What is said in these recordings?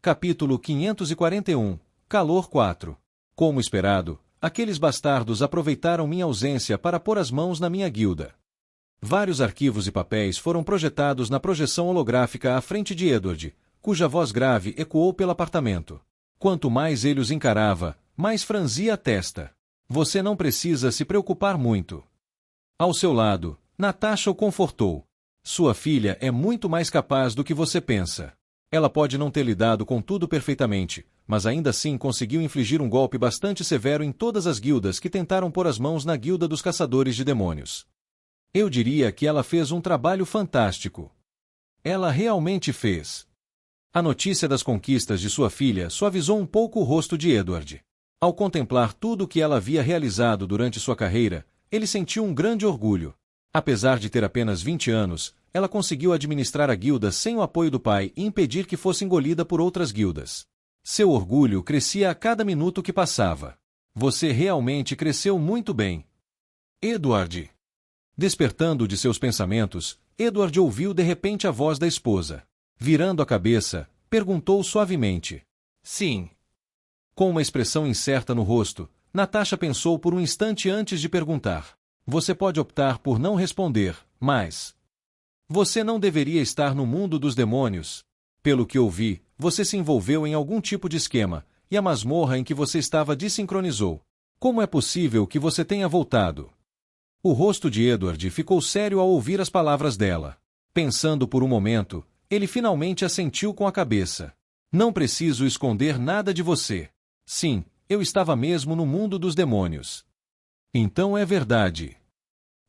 Capítulo 541. Calor 4. Como esperado, aqueles bastardos aproveitaram minha ausência para pôr as mãos na minha guilda. Vários arquivos e papéis foram projetados na projeção holográfica à frente de Edward, cuja voz grave ecoou pelo apartamento. Quanto mais ele os encarava, mais franzia a testa. Você não precisa se preocupar muito. Ao seu lado, Natasha o confortou. Sua filha é muito mais capaz do que você pensa. Ela pode não ter lidado com tudo perfeitamente, mas ainda assim conseguiu infligir um golpe bastante severo em todas as guildas que tentaram pôr as mãos na guilda dos caçadores de demônios. Eu diria que ela fez um trabalho fantástico. Ela realmente fez. A notícia das conquistas de sua filha suavizou um pouco o rosto de Edward. Ao contemplar tudo o que ela havia realizado durante sua carreira, ele sentiu um grande orgulho. Apesar de ter apenas 20 anos, ela conseguiu administrar a guilda sem o apoio do pai e impedir que fosse engolida por outras guildas. Seu orgulho crescia a cada minuto que passava. Você realmente cresceu muito bem. Edward. Despertando de seus pensamentos, Edward ouviu de repente a voz da esposa. Virando a cabeça, perguntou suavemente. Sim. Com uma expressão incerta no rosto, Natasha pensou por um instante antes de perguntar. Você pode optar por não responder, mas... Você não deveria estar no mundo dos demônios. Pelo que ouvi, você se envolveu em algum tipo de esquema, e a masmorra em que você estava desincronizou. Como é possível que você tenha voltado? O rosto de Edward ficou sério ao ouvir as palavras dela. Pensando por um momento, ele finalmente assentiu com a cabeça. Não preciso esconder nada de você. Sim, eu estava mesmo no mundo dos demônios. Então é verdade.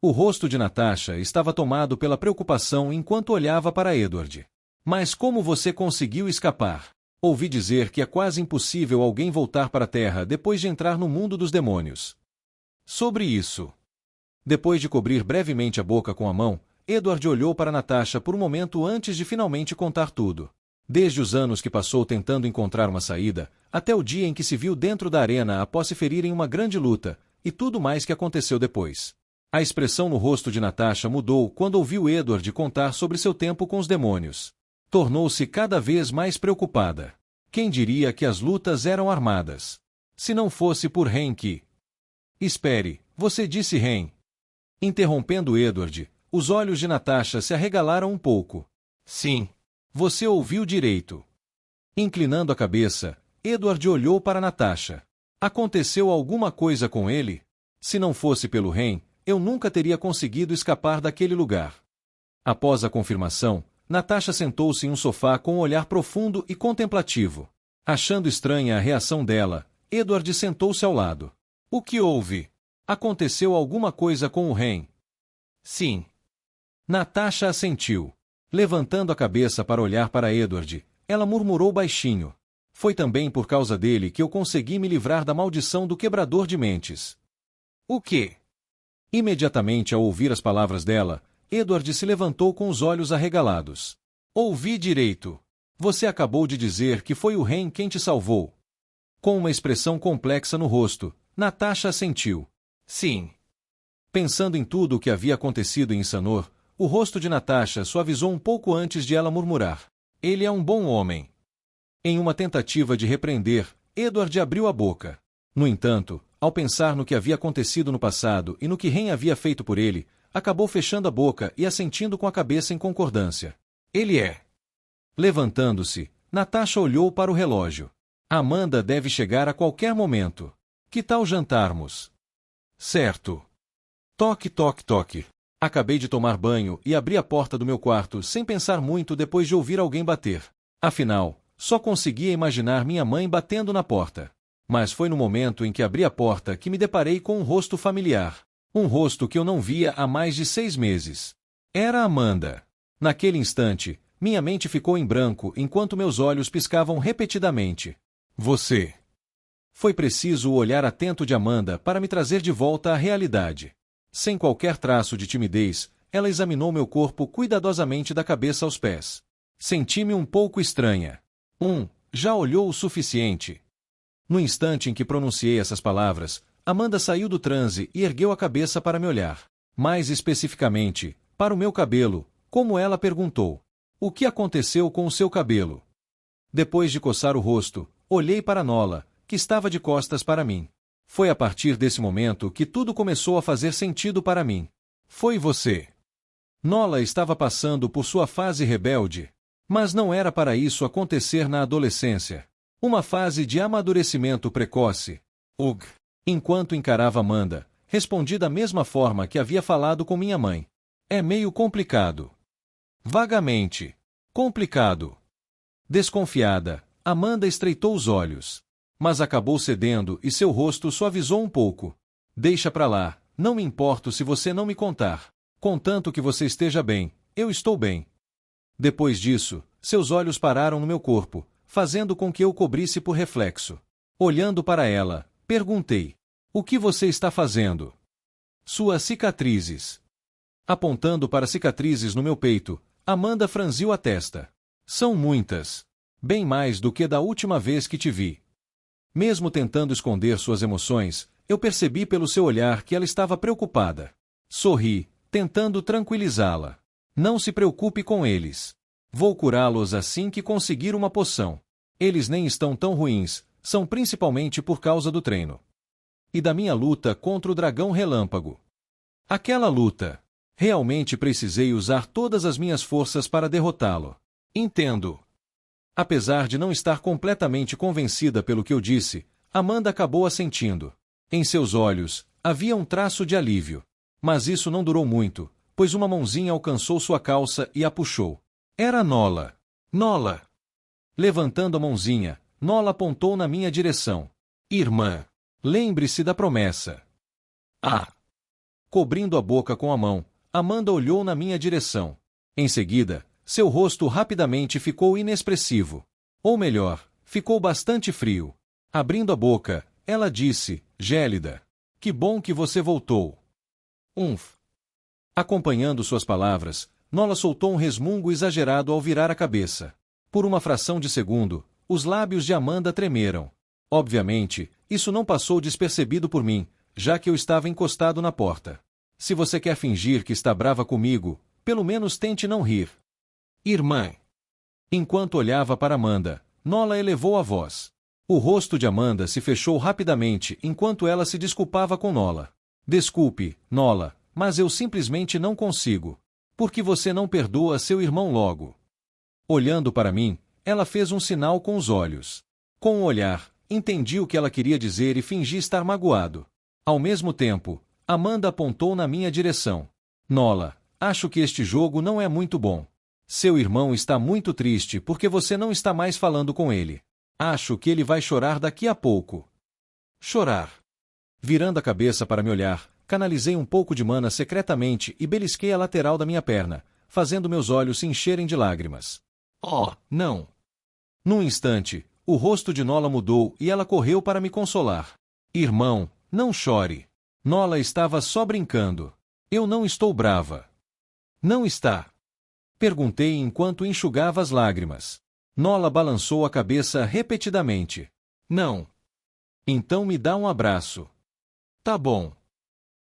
O rosto de Natasha estava tomado pela preocupação enquanto olhava para Edward. Mas como você conseguiu escapar? Ouvi dizer que é quase impossível alguém voltar para a Terra depois de entrar no mundo dos demônios. Sobre isso. Depois de cobrir brevemente a boca com a mão, Edward olhou para Natasha por um momento antes de finalmente contar tudo. Desde os anos que passou tentando encontrar uma saída, até o dia em que se viu dentro da arena após se ferir em uma grande luta, e tudo mais que aconteceu depois. A expressão no rosto de Natasha mudou quando ouviu Edward contar sobre seu tempo com os demônios. Tornou-se cada vez mais preocupada. Quem diria que as lutas eram armadas? Se não fosse por Henk. Espere, você disse Hen. Interrompendo Edward, os olhos de Natasha se arregalaram um pouco. Sim. Você ouviu direito. Inclinando a cabeça, Edward olhou para Natasha. Aconteceu alguma coisa com ele? Se não fosse pelo Hen, eu nunca teria conseguido escapar daquele lugar. Após a confirmação, Natasha sentou-se em um sofá com um olhar profundo e contemplativo. Achando estranha a reação dela, Edward sentou-se ao lado. O que houve? Aconteceu alguma coisa com o Hen? Sim. Natasha assentiu. Levantando a cabeça para olhar para Edward, ela murmurou baixinho. Foi também por causa dele que eu consegui me livrar da maldição do quebrador de mentes. O quê? Imediatamente ao ouvir as palavras dela, Edward se levantou com os olhos arregalados. Ouvi direito. Você acabou de dizer que foi o Hen quem te salvou. Com uma expressão complexa no rosto, Natasha assentiu. Sim. Pensando em tudo o que havia acontecido em Sanor, o rosto de Natasha suavizou um pouco antes de ela murmurar. Ele é um bom homem. Em uma tentativa de repreender, Edward abriu a boca. No entanto, ao pensar no que havia acontecido no passado e no que Hen havia feito por ele, acabou fechando a boca e assentindo com a cabeça em concordância. Ele é. Levantando-se, Natasha olhou para o relógio. Amanda deve chegar a qualquer momento. Que tal jantarmos? Certo. Toque, toque, toque. Acabei de tomar banho e abri a porta do meu quarto sem pensar muito depois de ouvir alguém bater. Afinal, só conseguia imaginar minha mãe batendo na porta. Mas foi no momento em que abri a porta que me deparei com um rosto familiar. Um rosto que eu não via há mais de 6 meses. Era Amanda. Naquele instante, minha mente ficou em branco enquanto meus olhos piscavam repetidamente. Você. Foi preciso o olhar atento de Amanda para me trazer de volta à realidade. Sem qualquer traço de timidez, ela examinou meu corpo cuidadosamente da cabeça aos pés. Senti-me um pouco estranha. Já olhou o suficiente. No instante em que pronunciei essas palavras, Amanda saiu do transe e ergueu a cabeça para me olhar. Mais especificamente, para o meu cabelo, como ela perguntou. O que aconteceu com o seu cabelo? Depois de coçar o rosto, olhei para Nola, que estava de costas para mim. Foi a partir desse momento que tudo começou a fazer sentido para mim. Foi você. Nola estava passando por sua fase rebelde. Mas não era para isso acontecer na adolescência. Uma fase de amadurecimento precoce. Ugh. Enquanto encarava Amanda, respondi da mesma forma que havia falado com minha mãe. É meio complicado. Vagamente. Complicado. Desconfiada, Amanda estreitou os olhos. Mas acabou cedendo e seu rosto suavizou um pouco. Deixa pra lá, não me importo se você não me contar. Contanto que você esteja bem, eu estou bem. Depois disso, seus olhos pararam no meu corpo, fazendo com que eu cobrisse por reflexo. Olhando para ela, perguntei: o que você está fazendo? Suas cicatrizes. Apontando para cicatrizes no meu peito, Amanda franziu a testa. São muitas. Bem mais do que da última vez que te vi. Mesmo tentando esconder suas emoções, eu percebi pelo seu olhar que ela estava preocupada. Sorri, tentando tranquilizá-la. Não se preocupe com eles. Vou curá-los assim que conseguir uma poção. Eles nem estão tão ruins, são principalmente por causa do treino. E da minha luta contra o dragão relâmpago. Aquela luta. Realmente precisei usar todas as minhas forças para derrotá-lo. Entendo. Apesar de não estar completamente convencida pelo que eu disse, Amanda acabou assentindo. Em seus olhos, havia um traço de alívio. Mas isso não durou muito, pois uma mãozinha alcançou sua calça e a puxou. Era Nola. Nola! Levantando a mãozinha, Nola apontou na minha direção. Irmã, lembre-se da promessa. Ah! Cobrindo a boca com a mão, Amanda olhou na minha direção. Em seguida, seu rosto rapidamente ficou inexpressivo. Ou melhor, ficou bastante frio. Abrindo a boca, ela disse, gélida: que bom que você voltou. Acompanhando suas palavras, Nola soltou um resmungo exagerado ao virar a cabeça. Por uma fração de segundo, os lábios de Amanda tremeram. Obviamente, isso não passou despercebido por mim, já que eu estava encostado na porta. Se você quer fingir que está brava comigo, pelo menos tente não rir. Irmã. Enquanto olhava para Amanda, Nola elevou a voz. O rosto de Amanda se fechou rapidamente enquanto ela se desculpava com Nola. Desculpe, Nola, mas eu simplesmente não consigo. Por que você não perdoa seu irmão logo? Olhando para mim, ela fez um sinal com os olhos. Com o olhar, entendi o que ela queria dizer e fingi estar magoado. Ao mesmo tempo, Amanda apontou na minha direção. Nola, acho que este jogo não é muito bom. Seu irmão está muito triste porque você não está mais falando com ele. Acho que ele vai chorar daqui a pouco. Chorar. Virando a cabeça para me olhar, canalizei um pouco de mana secretamente e belisquei a lateral da minha perna, fazendo meus olhos se encherem de lágrimas. Oh, não! Num instante, o rosto de Nola mudou e ela correu para me consolar. Irmão, não chore. Nola estava só brincando. Eu não estou brava. Não está? Perguntei enquanto enxugava as lágrimas. Nola balançou a cabeça repetidamente. Não. Então me dá um abraço. Tá bom.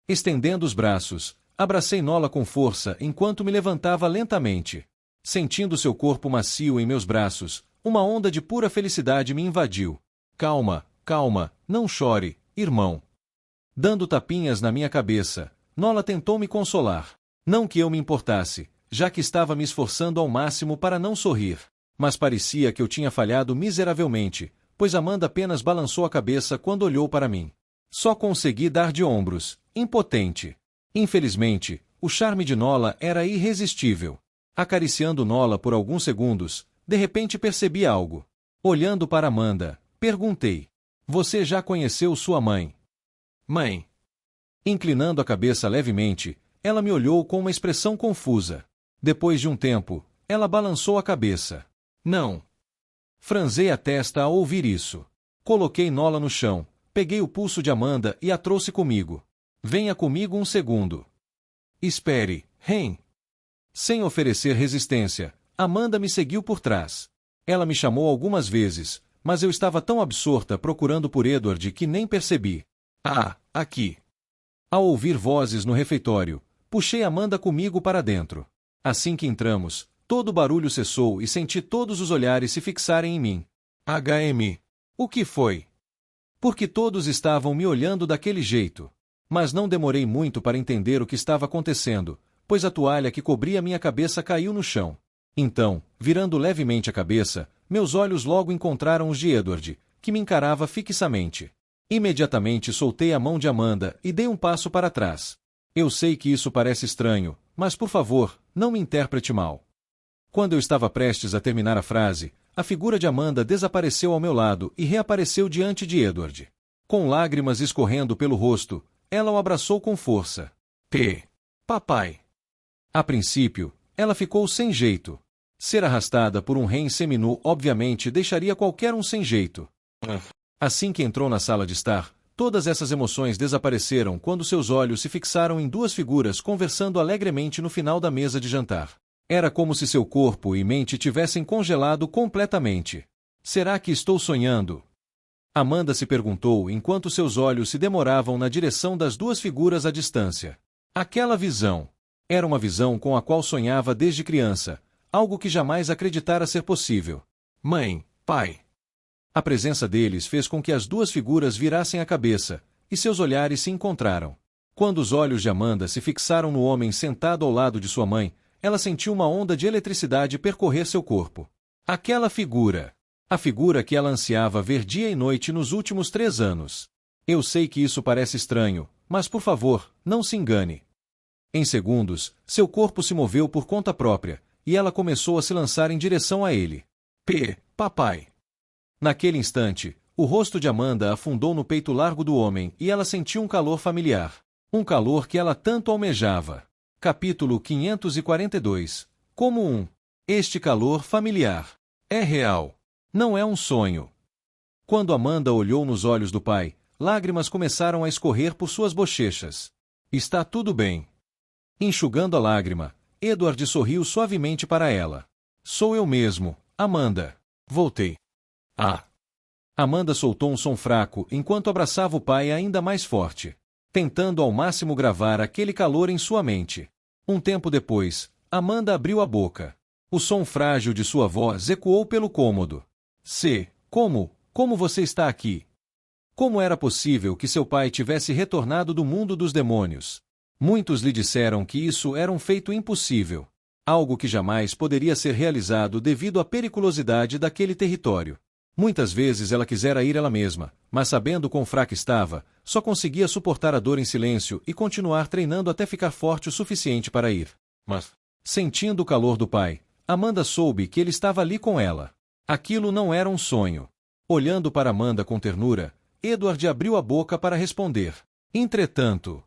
Estendendo os braços, abracei Nola com força enquanto me levantava lentamente. Sentindo seu corpo macio em meus braços, uma onda de pura felicidade me invadiu. Calma, calma, não chore, irmão. Dando tapinhas na minha cabeça, Nola tentou me consolar. Não que eu me importasse, já que estava me esforçando ao máximo para não sorrir. Mas parecia que eu tinha falhado miseravelmente, pois Amanda apenas balançou a cabeça quando olhou para mim. Só consegui dar de ombros, impotente. Infelizmente, o charme de Nola era irresistível. Acariciando Nola por alguns segundos, de repente percebi algo. Olhando para Amanda, perguntei: você já conheceu sua mãe? Mãe. Inclinando a cabeça levemente, ela me olhou com uma expressão confusa. Depois de um tempo, ela balançou a cabeça. Não. Franzei a testa ao ouvir isso. Coloquei Nola no chão, peguei o pulso de Amanda e a trouxe comigo. Venha comigo um segundo. Espere, Ren. Sem oferecer resistência, Amanda me seguiu por trás. Ela me chamou algumas vezes, mas eu estava tão absorta procurando por Edward que nem percebi. Ah, aqui. Ao ouvir vozes no refeitório, puxei Amanda comigo para dentro. Assim que entramos, Todo o barulho cessou e senti todos os olhares se fixarem em mim. O que foi? Porque todos estavam me olhando daquele jeito. Mas não demorei muito para entender o que estava acontecendo, pois a toalha que cobria minha cabeça caiu no chão. Então, virando levemente a cabeça, meus olhos logo encontraram os de Edward, que me encarava fixamente. Imediatamente soltei a mão de Amanda e dei um passo para trás. Eu sei que isso parece estranho, mas por favor, não me interprete mal. Quando eu estava prestes a terminar a frase, a figura de Amanda desapareceu ao meu lado e reapareceu diante de Edward. Com lágrimas escorrendo pelo rosto, ela o abraçou com força. Papai. A princípio, ela ficou sem jeito. Ser arrastada por um rei seminu obviamente deixaria qualquer um sem jeito. Assim que entrou na sala de estar, todas essas emoções desapareceram quando seus olhos se fixaram em duas figuras conversando alegremente no final da mesa de jantar. Era como se seu corpo e mente tivessem congelado completamente. Será que estou sonhando? Amanda se perguntou enquanto seus olhos se demoravam na direção das duas figuras à distância. Aquela visão. Era uma visão com a qual sonhava desde criança, algo que jamais acreditara ser possível. Mãe, pai. A presença deles fez com que as duas figuras virassem a cabeça, e seus olhares se encontraram. Quando os olhos de Amanda se fixaram no homem sentado ao lado de sua mãe, ela sentiu uma onda de eletricidade percorrer seu corpo. Aquela figura. A figura que ela ansiava ver dia e noite nos últimos 3 anos. Eu sei que isso parece estranho, mas por favor, não se engane. Em segundos, seu corpo se moveu por conta própria, e ela começou a se lançar em direção a ele. Papai. Naquele instante, o rosto de Amanda afundou no peito largo do homem e ela sentiu um calor familiar. Um calor que ela tanto almejava. Capítulo 542. Como um. Este calor familiar. É real. Não é um sonho. Quando Amanda olhou nos olhos do pai, lágrimas começaram a escorrer por suas bochechas. Está tudo bem. Enxugando a lágrima, Edward sorriu suavemente para ela. Sou eu mesmo, Amanda. Voltei. Amanda soltou um som fraco enquanto abraçava o pai ainda mais forte, tentando ao máximo gravar aquele calor em sua mente. Um tempo depois, Amanda abriu a boca. O som frágil de sua voz ecoou pelo cômodo. Como você está aqui? Como era possível que seu pai tivesse retornado do mundo dos demônios? Muitos lhe disseram que isso era um feito impossível. Algo que jamais poderia ser realizado devido à periculosidade daquele território. Muitas vezes ela quisera ir ela mesma, mas sabendo quão fraca estava, só conseguia suportar a dor em silêncio e continuar treinando até ficar forte o suficiente para ir. Mas, sentindo o calor do pai, Amanda soube que ele estava ali com ela. Aquilo não era um sonho. Olhando para Amanda com ternura, Edward abriu a boca para responder. Entretanto,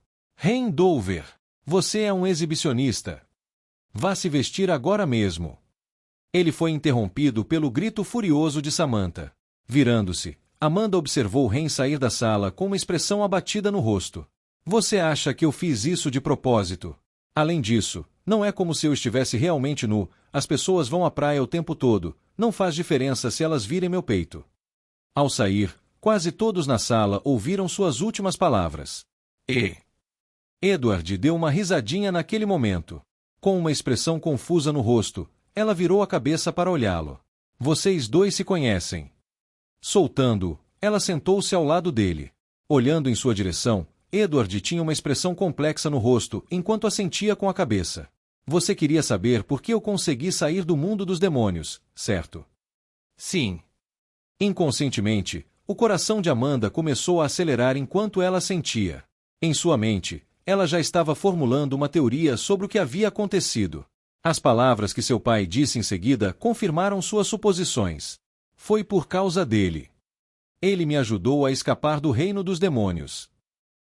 Dover, você é um exibicionista. Vá se vestir agora mesmo. Ele foi interrompido pelo grito furioso de Samantha. Virando-se, Amanda observou Ren sair da sala com uma expressão abatida no rosto. Você acha que eu fiz isso de propósito? Além disso, não é como se eu estivesse realmente nu, as pessoas vão à praia o tempo todo, não faz diferença se elas virem meu peito. Ao sair, quase todos na sala ouviram suas últimas palavras. Edward deu uma risadinha naquele momento. Com uma expressão confusa no rosto, ela virou a cabeça para olhá-lo. Vocês dois se conhecem. Soltando-o, ela sentou-se ao lado dele. Olhando em sua direção, Edward tinha uma expressão complexa no rosto enquanto assentia com a cabeça. Você queria saber por que eu consegui sair do mundo dos demônios, certo? Sim. Inconscientemente, o coração de Amanda começou a acelerar enquanto ela sentia. Em sua mente, ela já estava formulando uma teoria sobre o que havia acontecido. As palavras que seu pai disse em seguida confirmaram suas suposições. Foi por causa dele. Ele me ajudou a escapar do reino dos demônios.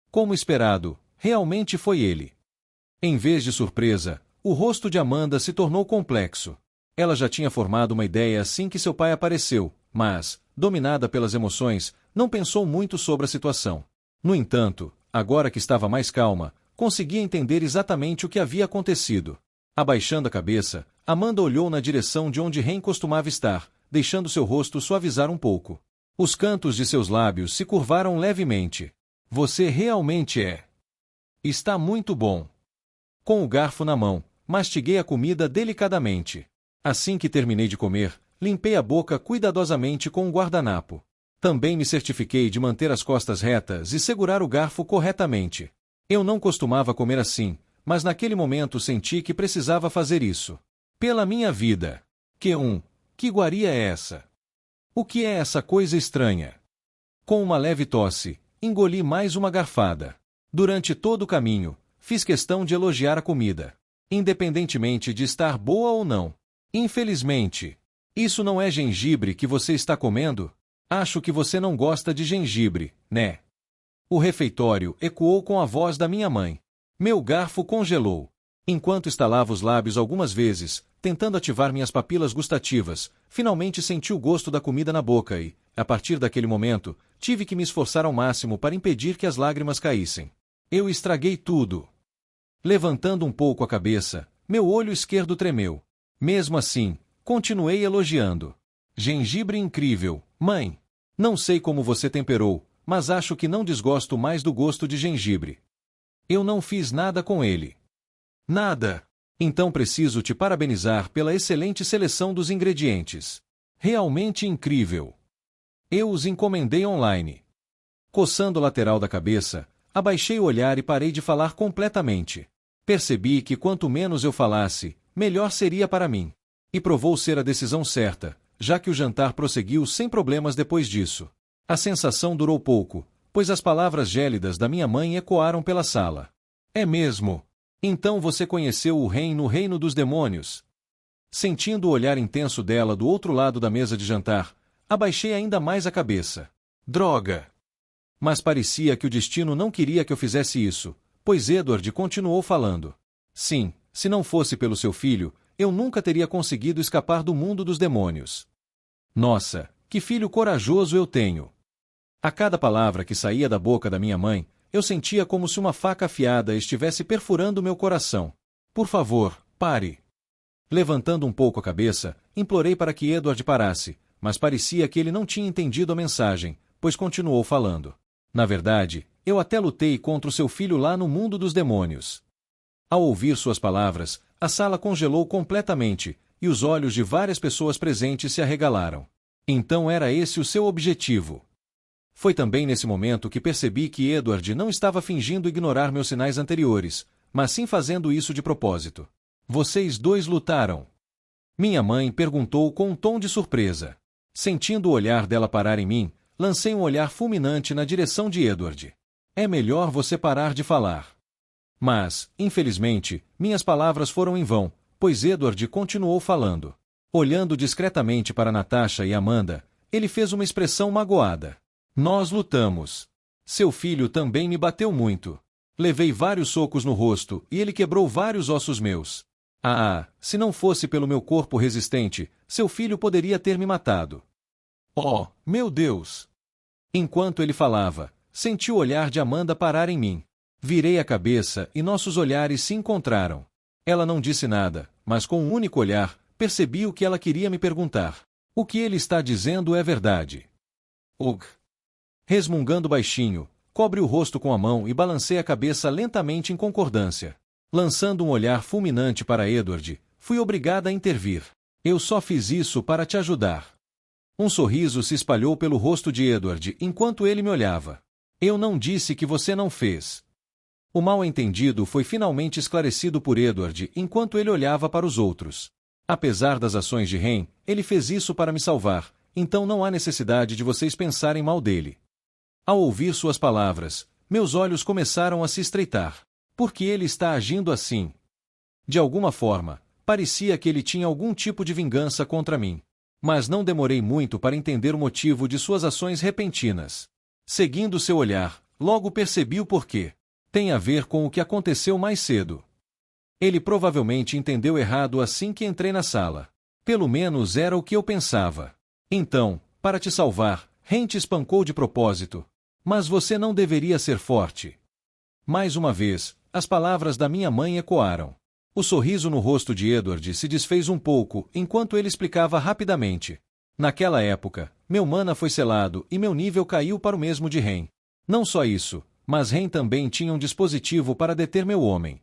Como esperado, realmente foi ele. Em vez de surpresa, o rosto de Amanda se tornou complexo. Ela já tinha formado uma ideia assim que seu pai apareceu, mas, dominada pelas emoções, não pensou muito sobre a situação. No entanto, agora que estava mais calma, conseguia entender exatamente o que havia acontecido. Abaixando a cabeça, Amanda olhou na direção de onde Ren costumava estar, deixando seu rosto suavizar um pouco. Os cantos de seus lábios se curvaram levemente. Você realmente é. Está muito bom. Com o garfo na mão, mastiguei a comida delicadamente. Assim que terminei de comer, limpei a boca cuidadosamente com um guardanapo. Também me certifiquei de manter as costas retas e segurar o garfo corretamente. Eu não costumava comer assim, mas naquele momento senti que precisava fazer isso. Pela minha vida! Que iguaria é essa? O que é essa coisa estranha? Com uma leve tosse, engoli mais uma garfada. Durante todo o caminho, fiz questão de elogiar a comida, independentemente de estar boa ou não. Infelizmente, isso não é gengibre que você está comendo? Acho que você não gosta de gengibre, né? O refeitório ecoou com a voz da minha mãe. Meu garfo congelou. Enquanto estalava os lábios algumas vezes, tentando ativar minhas papilas gustativas, finalmente senti o gosto da comida na boca e, a partir daquele momento, tive que me esforçar ao máximo para impedir que as lágrimas caíssem. Eu estraguei tudo. Levantando um pouco a cabeça, meu olho esquerdo tremeu. Mesmo assim, continuei elogiando. Gengibre incrível, mãe. Não sei como você temperou, mas acho que não desgosto mais do gosto de gengibre. Eu não fiz nada com ele. Nada. Então preciso te parabenizar pela excelente seleção dos ingredientes. Realmente incrível. Eu os encomendei online. Coçando a lateral da cabeça, abaixei o olhar e parei de falar completamente. Percebi que quanto menos eu falasse, melhor seria para mim. E provou ser a decisão certa, já que o jantar prosseguiu sem problemas depois disso. A sensação durou pouco, pois as palavras gélidas da minha mãe ecoaram pela sala. É mesmo? Então você conheceu o rei no reino dos demônios? Sentindo o olhar intenso dela do outro lado da mesa de jantar, abaixei ainda mais a cabeça. Droga! Mas parecia que o destino não queria que eu fizesse isso, pois Edward continuou falando. Sim, se não fosse pelo seu filho, eu nunca teria conseguido escapar do mundo dos demônios. Nossa, que filho corajoso eu tenho! A cada palavra que saía da boca da minha mãe, eu sentia como se uma faca afiada estivesse perfurando meu coração. Por favor, pare! Levantando um pouco a cabeça, implorei para que Edward parasse, mas parecia que ele não tinha entendido a mensagem, pois continuou falando. Na verdade, eu até lutei contra o seu filho lá no mundo dos demônios. Ao ouvir suas palavras, a sala congelou completamente, e os olhos de várias pessoas presentes se arregalaram. Então era esse o seu objetivo. Foi também nesse momento que percebi que Edward não estava fingindo ignorar meus sinais anteriores, mas sim fazendo isso de propósito. Vocês dois lutaram? Minha mãe perguntou com um tom de surpresa. Sentindo o olhar dela parar em mim, lancei um olhar fulminante na direção de Edward. É melhor você parar de falar. Mas, infelizmente, minhas palavras foram em vão, pois Edward continuou falando. Olhando discretamente para Natasha e Amanda, ele fez uma expressão magoada. Nós lutamos. Seu filho também me bateu muito. Levei vários socos no rosto e ele quebrou vários ossos meus. Se não fosse pelo meu corpo resistente, seu filho poderia ter me matado. Oh, meu Deus! Enquanto ele falava, senti o olhar de Amanda parar em mim. Virei a cabeça e nossos olhares se encontraram. Ela não disse nada, mas com um único olhar, percebi o que ela queria me perguntar. O que ele está dizendo é verdade. Ugh! Resmungando baixinho, cobre o rosto com a mão e balancei a cabeça lentamente em concordância. Lançando um olhar fulminante para Edward, fui obrigada a intervir. Eu só fiz isso para te ajudar. Um sorriso se espalhou pelo rosto de Edward enquanto ele me olhava. Eu não disse que você não fez. O mal-entendido foi finalmente esclarecido por Edward enquanto ele olhava para os outros. Apesar das ações de Ren, ele fez isso para me salvar, então não há necessidade de vocês pensarem mal dele. Ao ouvir suas palavras, meus olhos começaram a se estreitar. Por que ele está agindo assim? De alguma forma, parecia que ele tinha algum tipo de vingança contra mim. Mas não demorei muito para entender o motivo de suas ações repentinas. Seguindo seu olhar, logo percebi o porquê. Tem a ver com o que aconteceu mais cedo. Ele provavelmente entendeu errado assim que entrei na sala. Pelo menos era o que eu pensava. Então, para te salvar, Ren te espancou de propósito. Mas você não deveria ser forte. Mais uma vez, as palavras da minha mãe ecoaram. O sorriso no rosto de Edward se desfez um pouco enquanto ele explicava rapidamente. Naquela época, meu mana foi selado e meu nível caiu para o mesmo de Ren. Não só isso, mas Ren também tinha um dispositivo para deter meu homem.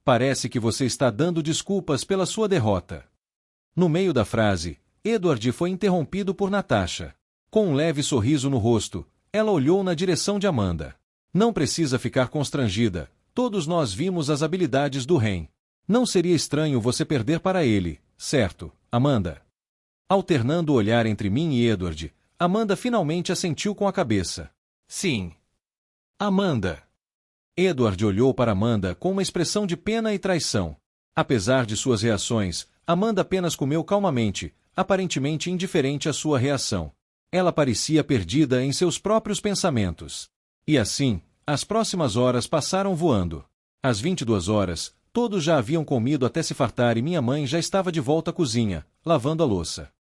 Parece que você está dando desculpas pela sua derrota. No meio da frase, Edward foi interrompido por Natasha. Com um leve sorriso no rosto, ela olhou na direção de Amanda. Não precisa ficar constrangida, todos nós vimos as habilidades do Ren. Não seria estranho você perder para ele, certo, Amanda? Alternando o olhar entre mim e Edward, Amanda finalmente assentiu com a cabeça. Sim. Amanda. Edward olhou para Amanda com uma expressão de pena e traição. Apesar de suas reações, Amanda apenas comeu calmamente, aparentemente indiferente à sua reação. Ela parecia perdida em seus próprios pensamentos. E assim, as próximas horas passaram voando. Às 22 horas, todos já haviam comido até se fartar e minha mãe já estava de volta à cozinha, lavando a louça.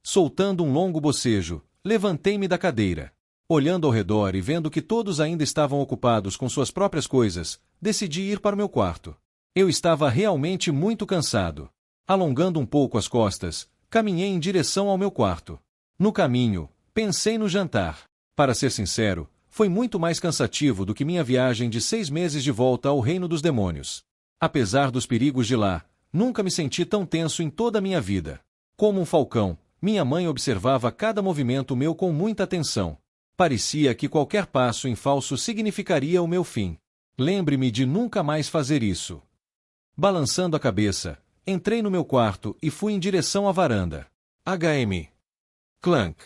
Soltando um longo bocejo, levantei-me da cadeira. Olhando ao redor e vendo que todos ainda estavam ocupados com suas próprias coisas, decidi ir para o meu quarto. Eu estava realmente muito cansado. Alongando um pouco as costas, caminhei em direção ao meu quarto. No caminho, pensei no jantar. Para ser sincero, foi muito mais cansativo do que minha viagem de 6 meses de volta ao reino dos demônios. Apesar dos perigos de lá, nunca me senti tão tenso em toda a minha vida. Como um falcão, minha mãe observava cada movimento meu com muita atenção. Parecia que qualquer passo em falso significaria o meu fim. Lembre-me de nunca mais fazer isso. Balançando a cabeça, entrei no meu quarto e fui em direção à varanda. Clank.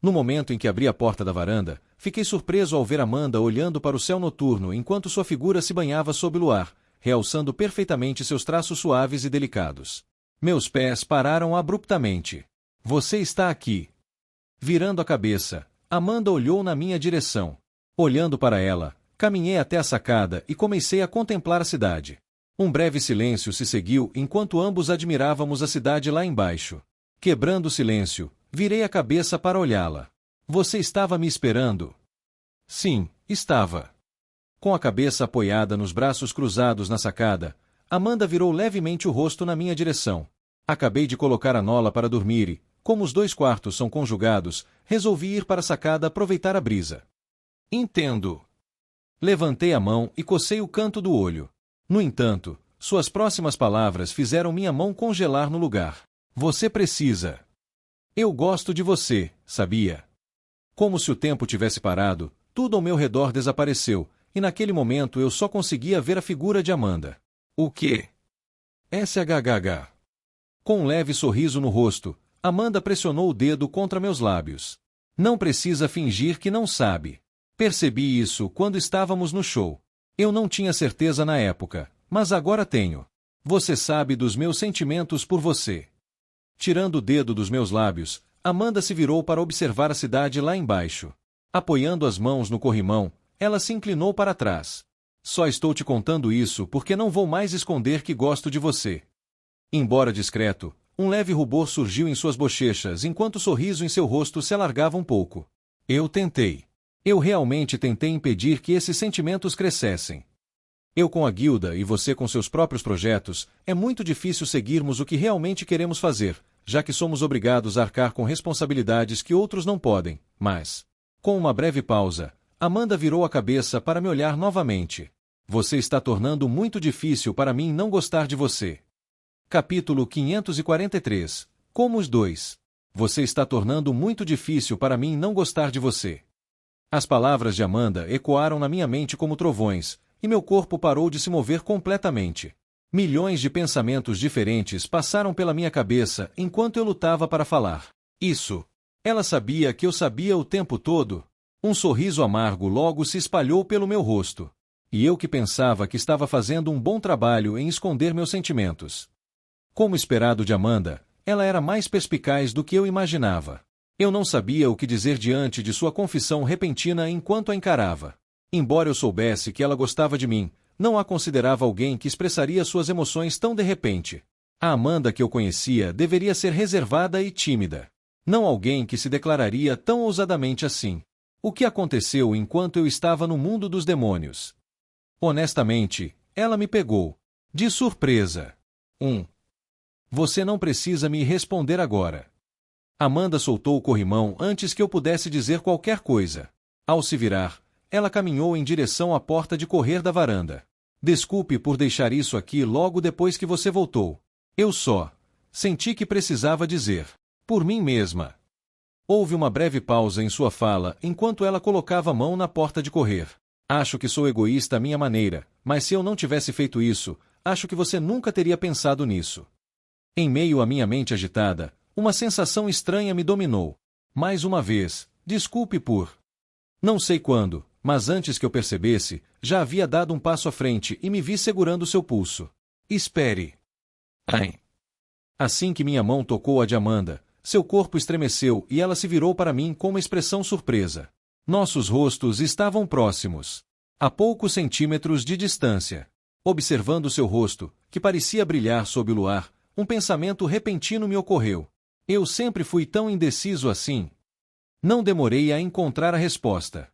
No momento em que abri a porta da varanda, fiquei surpreso ao ver Amanda olhando para o céu noturno enquanto sua figura se banhava sob o luar, realçando perfeitamente seus traços suaves e delicados. Meus pés pararam abruptamente. Você está aqui. Virando a cabeça, Amanda olhou na minha direção. Olhando para ela, caminhei até a sacada e comecei a contemplar a cidade. Um breve silêncio se seguiu enquanto ambos admirávamos a cidade lá embaixo. Quebrando o silêncio, virei a cabeça para olhá-la. Você estava me esperando? Sim, estava. Com a cabeça apoiada nos braços cruzados na sacada, Amanda virou levemente o rosto na minha direção. Acabei de colocar a Nola para dormir e, como os 2 quartos são conjugados, resolvi ir para a sacada aproveitar a brisa. Entendo. Levantei a mão e cocei o canto do olho. No entanto, suas próximas palavras fizeram minha mão congelar no lugar. Você precisa. Eu gosto de você, sabia? Como se o tempo tivesse parado, tudo ao meu redor desapareceu, e naquele momento eu só conseguia ver a figura de Amanda. O quê? SHHH. Com um leve sorriso no rosto, Amanda pressionou o dedo contra meus lábios. Não precisa fingir que não sabe. Percebi isso quando estávamos no show. Eu não tinha certeza na época, mas agora tenho. Você sabe dos meus sentimentos por você. Tirando o dedo dos meus lábios, Amanda se virou para observar a cidade lá embaixo. Apoiando as mãos no corrimão, ela se inclinou para trás. Só estou te contando isso porque não vou mais esconder que gosto de você. Embora discreto, um leve rubor surgiu em suas bochechas enquanto o sorriso em seu rosto se alargava um pouco. Eu tentei. Eu realmente tentei impedir que esses sentimentos crescessem. Eu com a guilda e você com seus próprios projetos, é muito difícil seguirmos o que realmente queremos fazer, já que somos obrigados a arcar com responsabilidades que outros não podem, mas... Com uma breve pausa, Amanda virou a cabeça para me olhar novamente. Você está tornando muito difícil para mim não gostar de você. Capítulo 543. Como os dois. Você está tornando muito difícil para mim não gostar de você. As palavras de Amanda ecoaram na minha mente como trovões, e meu corpo parou de se mover completamente. Milhões de pensamentos diferentes passaram pela minha cabeça enquanto eu lutava para falar. Isso. Ela sabia que eu sabia o tempo todo. Um sorriso amargo logo se espalhou pelo meu rosto. E eu que pensava que estava fazendo um bom trabalho em esconder meus sentimentos. Como esperado de Amanda, ela era mais perspicaz do que eu imaginava. Eu não sabia o que dizer diante de sua confissão repentina enquanto a encarava. Embora eu soubesse que ela gostava de mim, não a considerava alguém que expressaria suas emoções tão de repente. A Amanda que eu conhecia deveria ser reservada e tímida. Não alguém que se declararia tão ousadamente assim. O que aconteceu enquanto eu estava no mundo dos demônios? Honestamente, ela me pegou. De surpresa. Você não precisa me responder agora. Amanda soltou o corrimão antes que eu pudesse dizer qualquer coisa. Ao se virar, ela caminhou em direção à porta de correr da varanda. Desculpe por deixar isso aqui logo depois que você voltou. Eu só Senti que precisava dizer. Por mim mesma. Houve uma breve pausa em sua fala enquanto ela colocava a mão na porta de correr. Acho que sou egoísta à minha maneira, mas se eu não tivesse feito isso, acho que você nunca teria pensado nisso. Em meio à minha mente agitada, uma sensação estranha me dominou. Mais uma vez, desculpe por... Não sei quando, mas antes que eu percebesse, já havia dado um passo à frente e me vi segurando seu pulso. Espere. Ai. Assim que minha mão tocou a de Amanda, seu corpo estremeceu e ela se virou para mim com uma expressão surpresa. Nossos rostos estavam próximos. A poucos centímetros de distância. Observando seu rosto, que parecia brilhar sob o luar, um pensamento repentino me ocorreu. Eu sempre fui tão indeciso assim. Não demorei a encontrar a resposta.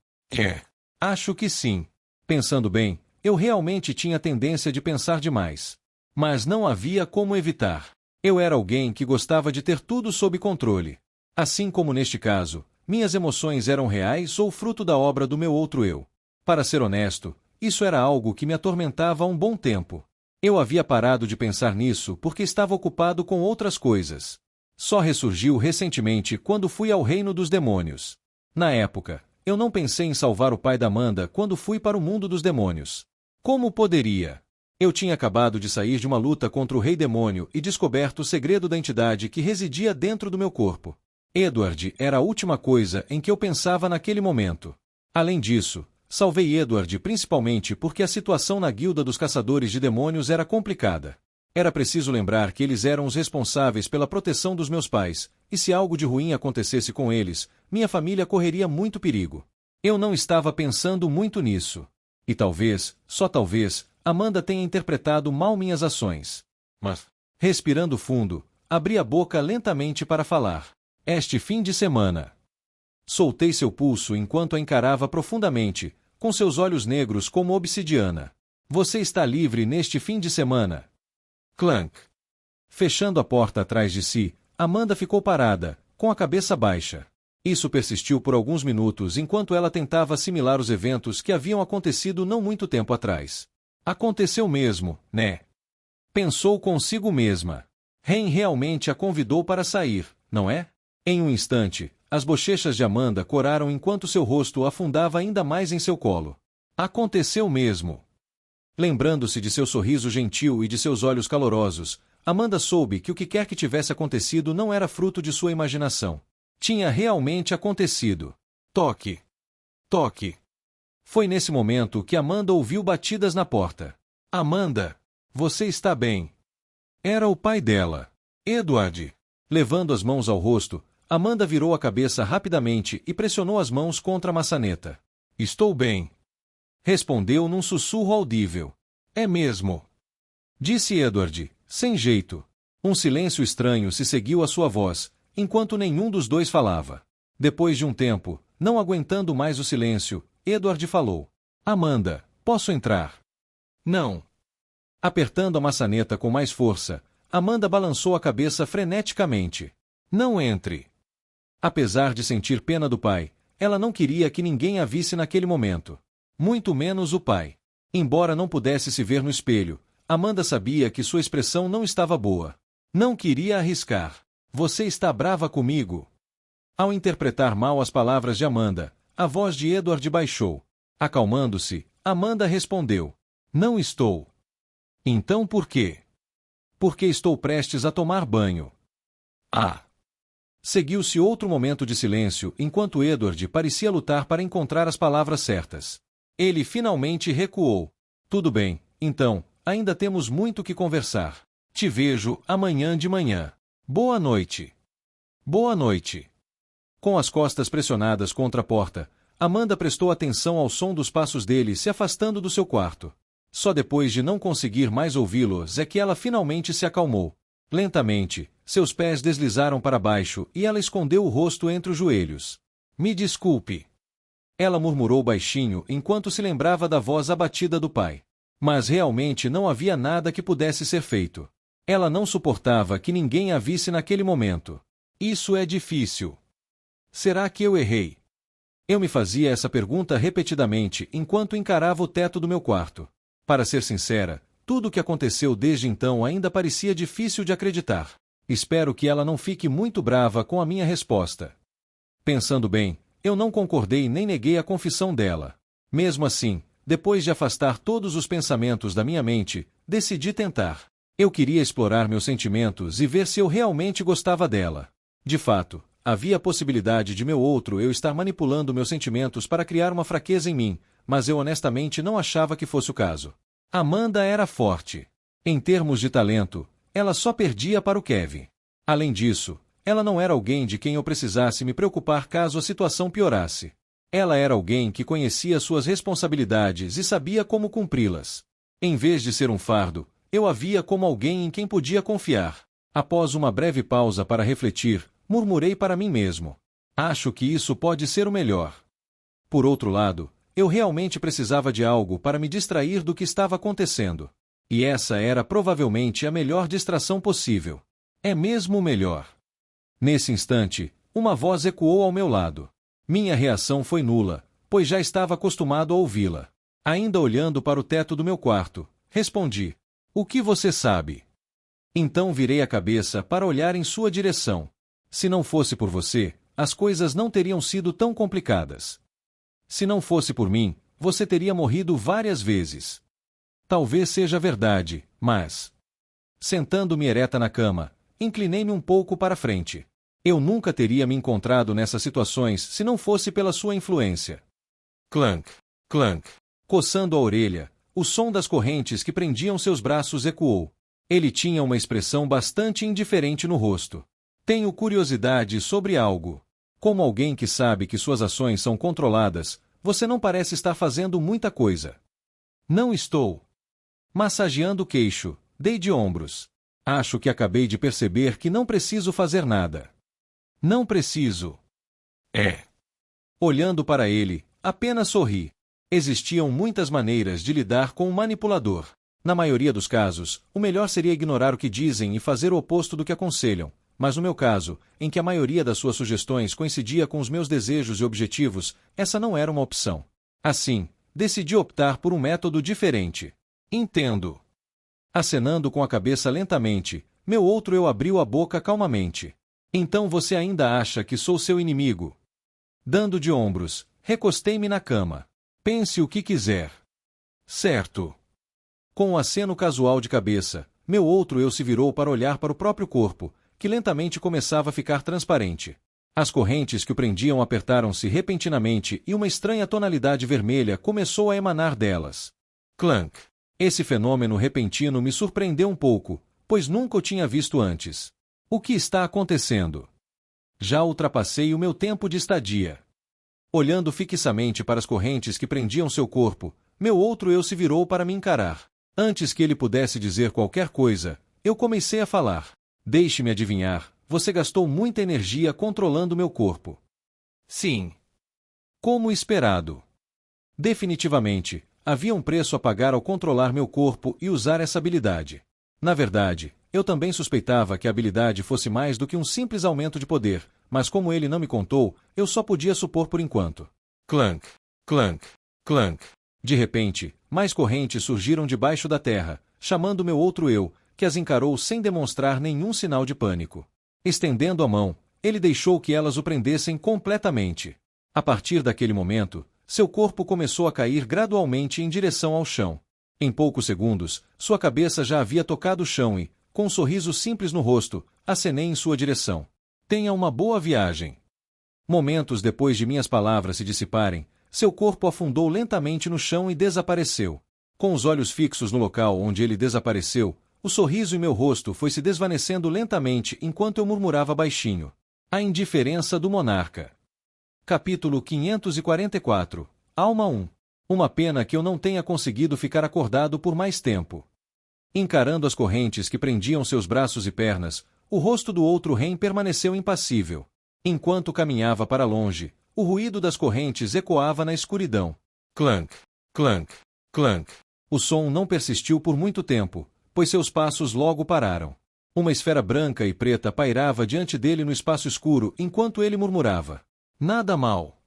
Acho que sim. Pensando bem, eu realmente tinha tendência de pensar demais. Mas não havia como evitar. Eu era alguém que gostava de ter tudo sob controle. Assim como neste caso, minhas emoções eram reais ou fruto da obra do meu outro eu. Para ser honesto, isso era algo que me atormentava há um bom tempo. Eu havia parado de pensar nisso porque estava ocupado com outras coisas. Só ressurgiu recentemente quando fui ao reino dos demônios. Na época, eu não pensei em salvar o pai da Amanda quando fui para o mundo dos demônios. Como poderia? Eu tinha acabado de sair de uma luta contra o rei demônio e descoberto o segredo da entidade que residia dentro do meu corpo. Edward era a última coisa em que eu pensava naquele momento. Além disso, salvei Edward principalmente porque a situação na guilda dos caçadores de demônios era complicada. Era preciso lembrar que eles eram os responsáveis pela proteção dos meus pais, e se algo de ruim acontecesse com eles, minha família correria muito perigo. Eu não estava pensando muito nisso. E talvez, só talvez, Amanda tenha interpretado mal minhas ações. Mas, respirando fundo, abri a boca lentamente para falar. Este fim de semana. Soltei seu pulso enquanto a encarava profundamente, com seus olhos negros como obsidiana. Você está livre neste fim de semana. Clank. Fechando a porta atrás de si, Amanda ficou parada, com a cabeça baixa. Isso persistiu por alguns minutos enquanto ela tentava assimilar os eventos que haviam acontecido não muito tempo atrás. Aconteceu mesmo, né? Pensou consigo mesma. Ren realmente a convidou para sair, não é? Em um instante, as bochechas de Amanda coraram enquanto seu rosto afundava ainda mais em seu colo. Aconteceu mesmo. Lembrando-se de seu sorriso gentil e de seus olhos calorosos, Amanda soube que o que quer que tivesse acontecido não era fruto de sua imaginação. Tinha realmente acontecido. Toque. Toque. Foi nesse momento que Amanda ouviu batidas na porta. Amanda, você está bem? Era o pai dela. Edward. Levando as mãos ao rosto, Amanda virou a cabeça rapidamente e pressionou as mãos contra a maçaneta. Estou bem. Respondeu num sussurro audível. É mesmo. Disse Edward, sem jeito. Um silêncio estranho se seguiu à sua voz, enquanto nenhum dos dois falava. Depois de um tempo, não aguentando mais o silêncio, Edward falou. Amanda, posso entrar? Não. Apertando a maçaneta com mais força, Amanda balançou a cabeça freneticamente. Não entre. Apesar de sentir pena do pai, ela não queria que ninguém a visse naquele momento. Muito menos o pai. Embora não pudesse se ver no espelho, Amanda sabia que sua expressão não estava boa. Não queria arriscar. Você está brava comigo? Ao interpretar mal as palavras de Amanda, a voz de Edward baixou. Acalmando-se, Amanda respondeu. Não estou. Então por quê? Porque estou prestes a tomar banho. Ah! Seguiu-se outro momento de silêncio enquanto Edward parecia lutar para encontrar as palavras certas. Ele finalmente recuou. Tudo bem, então, ainda temos muito que conversar. Te vejo amanhã de manhã. Boa noite. Boa noite. Com as costas pressionadas contra a porta, Amanda prestou atenção ao som dos passos dele se afastando do seu quarto. Só depois de não conseguir mais ouvi-los é que ela finalmente se acalmou. Lentamente, seus pés deslizaram para baixo e ela escondeu o rosto entre os joelhos. Me desculpe. Ela murmurou baixinho enquanto se lembrava da voz abatida do pai. Mas realmente não havia nada que pudesse ser feito. Ela não suportava que ninguém a visse naquele momento. Isso é difícil. Será que eu errei? Eu me fazia essa pergunta repetidamente enquanto encarava o teto do meu quarto. Para ser sincera, tudo o que aconteceu desde então ainda parecia difícil de acreditar. Espero que ela não fique muito brava com a minha resposta. Pensando bem, eu não concordei nem neguei a confissão dela. Mesmo assim, depois de afastar todos os pensamentos da minha mente, decidi tentar. Eu queria explorar meus sentimentos e ver se eu realmente gostava dela. De fato, havia a possibilidade de meu outro eu estar manipulando meus sentimentos para criar uma fraqueza em mim, mas eu honestamente não achava que fosse o caso. Amanda era forte. Em termos de talento, ela só perdia para o Kevin. Além disso, ela não era alguém de quem eu precisasse me preocupar caso a situação piorasse. Ela era alguém que conhecia suas responsabilidades e sabia como cumpri-las. Em vez de ser um fardo, eu a via como alguém em quem podia confiar. Após uma breve pausa para refletir, murmurei para mim mesmo: acho que isso pode ser o melhor. Por outro lado, eu realmente precisava de algo para me distrair do que estava acontecendo. E essa era provavelmente a melhor distração possível. É mesmo o melhor. Nesse instante, uma voz ecoou ao meu lado. Minha reação foi nula, pois já estava acostumado a ouvi-la. Ainda olhando para o teto do meu quarto, respondi: o que você sabe? Então virei a cabeça para olhar em sua direção. Se não fosse por você, as coisas não teriam sido tão complicadas. Se não fosse por mim, você teria morrido várias vezes. Talvez seja verdade, mas... Sentando-me ereta na cama, inclinei-me um pouco para frente. Eu nunca teria me encontrado nessas situações se não fosse pela sua influência. Clank, clank. Coçando a orelha, o som das correntes que prendiam seus braços ecoou. Ele tinha uma expressão bastante indiferente no rosto. Tenho curiosidade sobre algo. Como alguém que sabe que suas ações são controladas, você não parece estar fazendo muita coisa. Não estou. Massageando o queixo, dei de ombros. Acho que acabei de perceber que não preciso fazer nada. Não preciso. É. Olhando para ele, apenas sorri. Existiam muitas maneiras de lidar com um manipulador. Na maioria dos casos, o melhor seria ignorar o que dizem e fazer o oposto do que aconselham. Mas no meu caso, em que a maioria das suas sugestões coincidia com os meus desejos e objetivos, essa não era uma opção. Assim, decidi optar por um método diferente. Entendo. Acenando com a cabeça lentamente, meu outro eu abriu a boca calmamente. Então você ainda acha que sou seu inimigo? Dando de ombros, recostei-me na cama. Pense o que quiser. Certo. Com um aceno casual de cabeça, meu outro eu se virou para olhar para o próprio corpo, que lentamente começava a ficar transparente. As correntes que o prendiam apertaram-se repentinamente e uma estranha tonalidade vermelha começou a emanar delas. Clank. Esse fenômeno repentino me surpreendeu um pouco, pois nunca o tinha visto antes. O que está acontecendo? Já ultrapassei o meu tempo de estadia. Olhando fixamente para as correntes que prendiam seu corpo, meu outro eu se virou para me encarar. Antes que ele pudesse dizer qualquer coisa, eu comecei a falar. Deixe-me adivinhar, você gastou muita energia controlando meu corpo. Sim. Como esperado. Definitivamente, havia um preço a pagar ao controlar meu corpo e usar essa habilidade. Na verdade, eu também suspeitava que a habilidade fosse mais do que um simples aumento de poder, mas como ele não me contou, eu só podia supor por enquanto. Clank, clank, clank. De repente, mais correntes surgiram debaixo da terra, chamando meu outro eu, que as encarou sem demonstrar nenhum sinal de pânico. Estendendo a mão, ele deixou que elas o prendessem completamente. A partir daquele momento, seu corpo começou a cair gradualmente em direção ao chão. Em poucos segundos, sua cabeça já havia tocado o chão e, com um sorriso simples no rosto, acenei em sua direção. Tenha uma boa viagem. Momentos depois de minhas palavras se dissiparem, seu corpo afundou lentamente no chão e desapareceu. Com os olhos fixos no local onde ele desapareceu, o sorriso em meu rosto foi se desvanecendo lentamente enquanto eu murmurava baixinho. A indiferença do monarca. Capítulo 544. Alma 1. Uma pena que eu não tenha conseguido ficar acordado por mais tempo. Encarando as correntes que prendiam seus braços e pernas, o rosto do outro rei permaneceu impassível. Enquanto caminhava para longe, o ruído das correntes ecoava na escuridão. Clank, clank, clank. O som não persistiu por muito tempo, pois seus passos logo pararam. Uma esfera branca e preta pairava diante dele no espaço escuro enquanto ele murmurava. Nada mal.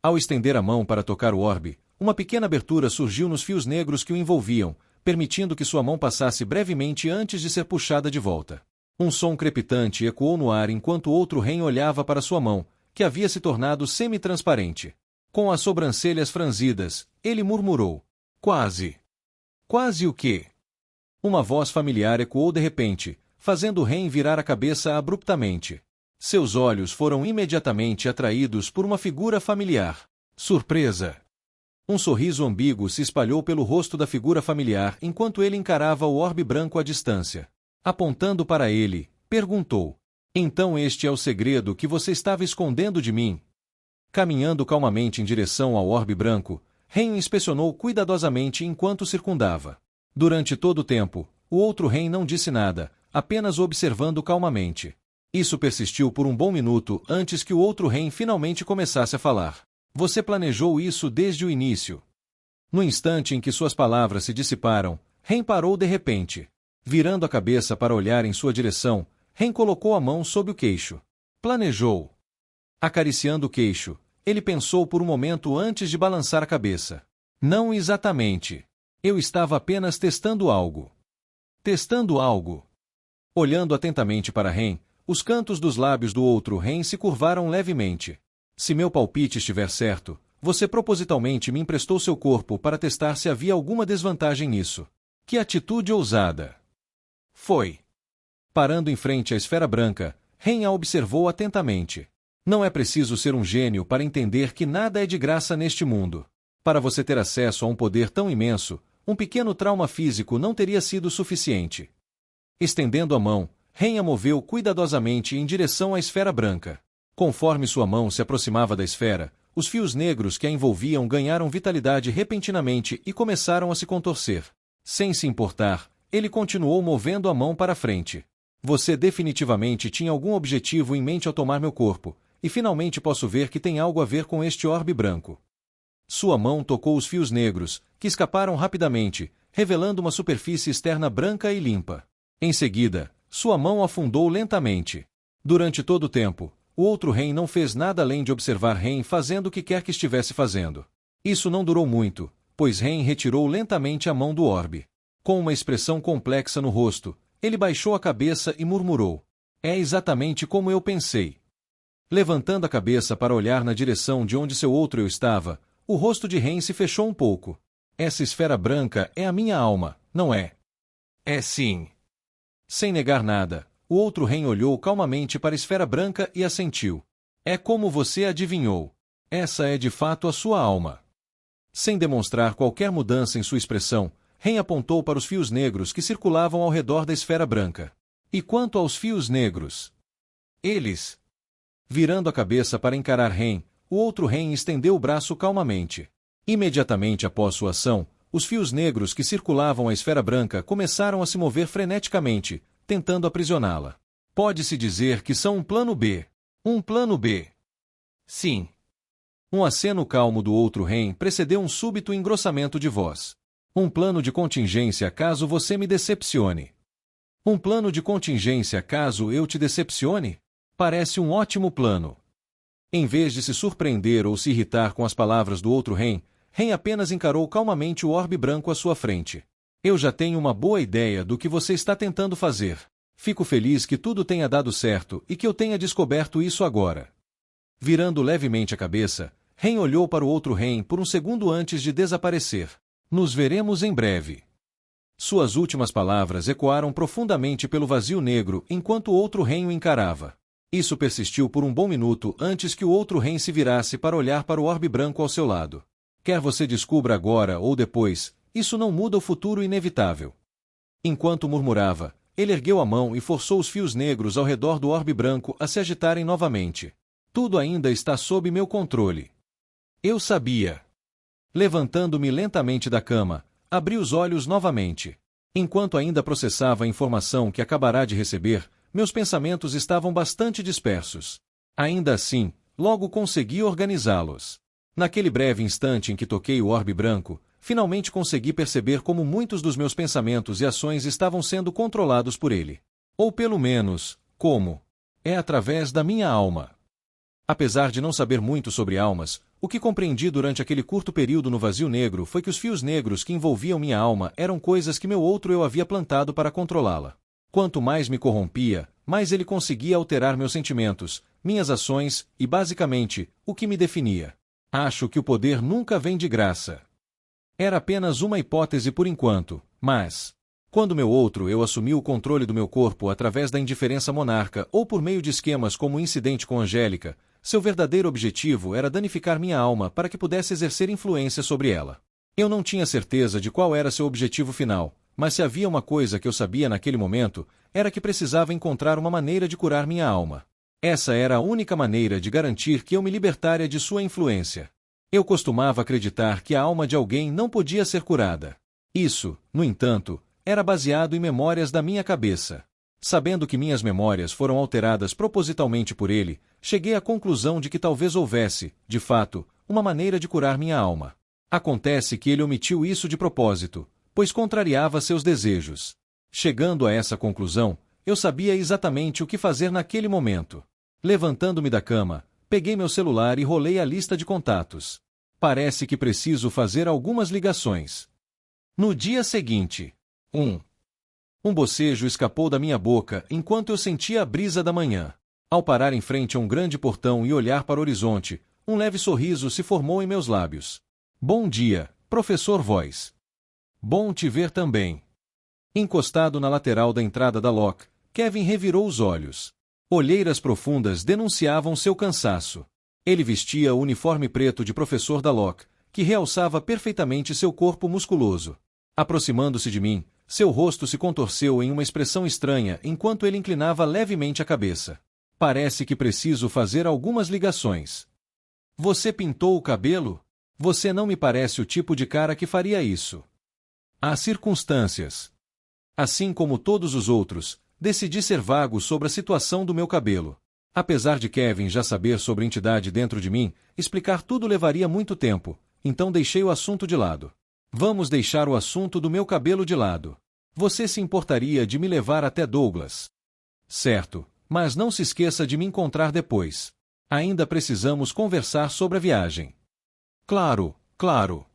Ao estender a mão para tocar o orbe, uma pequena abertura surgiu nos fios negros que o envolviam, permitindo que sua mão passasse brevemente antes de ser puxada de volta. Um som crepitante ecoou no ar enquanto outro rei olhava para sua mão, que havia se tornado semi-transparente. Com as sobrancelhas franzidas, ele murmurou: Quase. Quase o quê? Uma voz familiar ecoou de repente, fazendo Ren virar a cabeça abruptamente. Seus olhos foram imediatamente atraídos por uma figura familiar. Surpresa! Um sorriso ambíguo se espalhou pelo rosto da figura familiar enquanto ele encarava o orbe branco à distância. Apontando para ele, perguntou: Então este é o segredo que você estava escondendo de mim? Caminhando calmamente em direção ao orbe branco, Ren o inspecionou cuidadosamente enquanto circundava. Durante todo o tempo, o outro Ren não disse nada, apenas observando calmamente. Isso persistiu por um bom minuto antes que o outro Ren finalmente começasse a falar. Você planejou isso desde o início. No instante em que suas palavras se dissiparam, Ren parou de repente. Virando a cabeça para olhar em sua direção, Ren colocou a mão sob o queixo. Planejou. Acariciando o queixo, ele pensou por um momento antes de balançar a cabeça. Não exatamente. Eu estava apenas testando algo. Testando algo? Olhando atentamente para Ren, os cantos dos lábios do outro Ren se curvaram levemente. Se meu palpite estiver certo, você propositalmente me emprestou seu corpo para testar se havia alguma desvantagem nisso. Que atitude ousada! Foi. Parando em frente à esfera branca, Ren a observou atentamente. Não é preciso ser um gênio para entender que nada é de graça neste mundo. Para você ter acesso a um poder tão imenso, um pequeno trauma físico não teria sido suficiente. Estendendo a mão, Ren a moveu cuidadosamente em direção à esfera branca. Conforme sua mão se aproximava da esfera, os fios negros que a envolviam ganharam vitalidade repentinamente e começaram a se contorcer. Sem se importar, ele continuou movendo a mão para frente. Você definitivamente tinha algum objetivo em mente ao tomar meu corpo, e finalmente posso ver que tem algo a ver com este orbe branco. Sua mão tocou os fios negros, que escaparam rapidamente, revelando uma superfície externa branca e limpa. Em seguida, sua mão afundou lentamente. Durante todo o tempo, o outro Ren não fez nada além de observar Ren fazendo o que quer que estivesse fazendo. Isso não durou muito, pois Ren retirou lentamente a mão do orbe. Com uma expressão complexa no rosto, ele baixou a cabeça e murmurou: É exatamente como eu pensei. Levantando a cabeça para olhar na direção de onde seu outro eu estava, o rosto de Ren se fechou um pouco. Essa esfera branca é a minha alma, não é? É sim. Sem negar nada, o outro Ren olhou calmamente para a esfera branca e assentiu. É como você adivinhou. Essa é de fato a sua alma. Sem demonstrar qualquer mudança em sua expressão, Ren apontou para os fios negros que circulavam ao redor da esfera branca. E quanto aos fios negros? Eles... Virando a cabeça para encarar Ren, o outro Ren estendeu o braço calmamente. Imediatamente após sua ação, os fios negros que circulavam a esfera branca começaram a se mover freneticamente, tentando aprisioná-la. Pode-se dizer que são um plano B. Um plano B. Sim. Um aceno calmo do outro Ren precedeu um súbito engrossamento de voz. Um plano de contingência caso você me decepcione. Um plano de contingência caso eu te decepcione? Parece um ótimo plano. Em vez de se surpreender ou se irritar com as palavras do outro Ren, Ren apenas encarou calmamente o orbe branco à sua frente. Eu já tenho uma boa ideia do que você está tentando fazer. Fico feliz que tudo tenha dado certo e que eu tenha descoberto isso agora. Virando levemente a cabeça, Ren olhou para o outro Ren por um segundo antes de desaparecer. Nos veremos em breve. Suas últimas palavras ecoaram profundamente pelo vazio negro enquanto o outro Ren o encarava. Isso persistiu por um bom minuto antes que o outro Ren se virasse para olhar para o orbe branco ao seu lado. Quer você descubra agora ou depois, isso não muda o futuro inevitável. Enquanto murmurava, ele ergueu a mão e forçou os fios negros ao redor do orbe branco a se agitarem novamente. Tudo ainda está sob meu controle. Eu sabia. Levantando-me lentamente da cama, abri os olhos novamente. Enquanto ainda processava a informação que acabará de receber, meus pensamentos estavam bastante dispersos. Ainda assim, logo consegui organizá-los. Naquele breve instante em que toquei o orbe branco, finalmente consegui perceber como muitos dos meus pensamentos e ações estavam sendo controlados por ele. Ou pelo menos, como? É através da minha alma. Apesar de não saber muito sobre almas, o que compreendi durante aquele curto período no vazio negro foi que os fios negros que envolviam minha alma eram coisas que meu outro eu havia plantado para controlá-la. Quanto mais me corrompia, mais ele conseguia alterar meus sentimentos, minhas ações e, basicamente, o que me definia. Acho que o poder nunca vem de graça. Era apenas uma hipótese por enquanto, mas... Quando meu outro eu assumiu o controle do meu corpo através da indiferença monarca ou por meio de esquemas como o incidente com Angélica, seu verdadeiro objetivo era danificar minha alma para que pudesse exercer influência sobre ela. Eu não tinha certeza de qual era seu objetivo final, mas se havia uma coisa que eu sabia naquele momento, era que precisava encontrar uma maneira de curar minha alma. Essa era a única maneira de garantir que eu me libertaria de sua influência. Eu costumava acreditar que a alma de alguém não podia ser curada. Isso, no entanto, era baseado em memórias da minha cabeça. Sabendo que minhas memórias foram alteradas propositalmente por ele, cheguei à conclusão de que talvez houvesse, de fato, uma maneira de curar minha alma. Acontece que ele omitiu isso de propósito, pois contrariava seus desejos. Chegando a essa conclusão, eu sabia exatamente o que fazer naquele momento. Levantando-me da cama, peguei meu celular e rolei a lista de contatos. Parece que preciso fazer algumas ligações. No dia seguinte, um bocejo escapou da minha boca enquanto eu sentia a brisa da manhã. Ao parar em frente a um grande portão e olhar para o horizonte, um leve sorriso se formou em meus lábios. Bom dia, professor Voice. Bom te ver também. Encostado na lateral da entrada da Lock, Kevin revirou os olhos. Olheiras profundas denunciavam seu cansaço. Ele vestia o uniforme preto de professor da Lock, que realçava perfeitamente seu corpo musculoso. Aproximando-se de mim, seu rosto se contorceu em uma expressão estranha enquanto ele inclinava levemente a cabeça. Parece que preciso fazer algumas ligações. Você pintou o cabelo? Você não me parece o tipo de cara que faria isso. Há circunstâncias. Assim como todos os outros, decidi ser vago sobre a situação do meu cabelo. Apesar de Kevin já saber sobre a entidade dentro de mim, explicar tudo levaria muito tempo, então deixei o assunto de lado. Vamos deixar o assunto do meu cabelo de lado. Você se importaria de me levar até Douglas? Certo, mas não se esqueça de me encontrar depois. Ainda precisamos conversar sobre a viagem. Claro, claro.